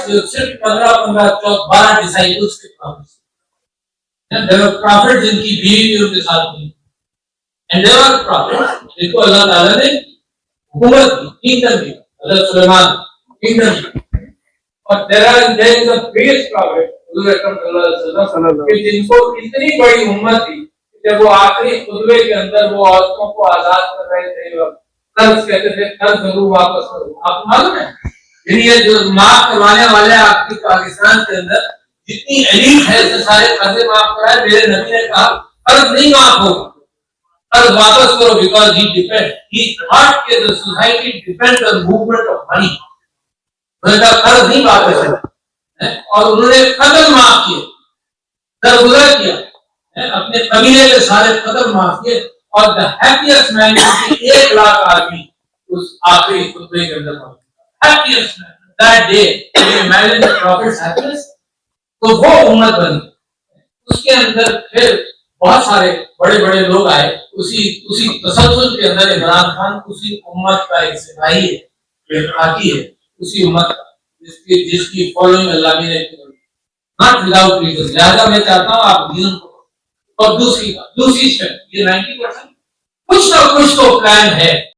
صرف 12 ڈسائپلس کے prophets. There were prophets جن کی بیوی بھی ان کے ساتھ تھی. And there were prophets جن کو اللہ تعالیٰ نے حکومت دی, کینگڈم دی, حضرت سلیمان کینگڈم دی. اور there is a biggest prophet حضور اکرم صلی اللہ علیہ وسلم کہ جن کو اتنی بڑی امت تھی جب وہ آخری خطبے کے اندر وہ عورتوں کو آزاد کر رہے تھے, قرض کہتے تھے قرض ضرور واپس کرو. آپ کو معلوم ہے یعنی یہ جو معاف کروانے والے آپ کی پاکستان کے اندر جتنی ایلیٹ ہے سے سارے قرضے معاف کرائے. میرے نبی نے کہا قرض نہیں معاف ہوگا, قرض واپس کرو, بیکاز ہی تھاٹ کہ the society depends on movement of money. انہوں نے کہا قرض نہیں واپس ہے, اور انہوں نے قتل معاف کیے, درگزر کیا, اپنے قبیلے کے سارے قتل معاف کیے. اور the happiest man 1 لاکھ آدمی اس آخری خطبے کے اندر happiest man that day. Can you imagine the prophet's happiness? تو وہ امت بنی. اس کے اندر پھر بہت سارے بڑے بڑے لوگ آئے. اسی تسلسل کے اندر عمران خان اسی امت کا ایک سپاہی ہے, ایک خاکی ہے اسی امت کا, جس کی فالوئنگ اللہ نے not without reason. لہذا میں چاہتا ہوں آپ دین کو. اور دوسری اسٹیپ یہ 90% کچھ نہ کچھ تو پلان ہے.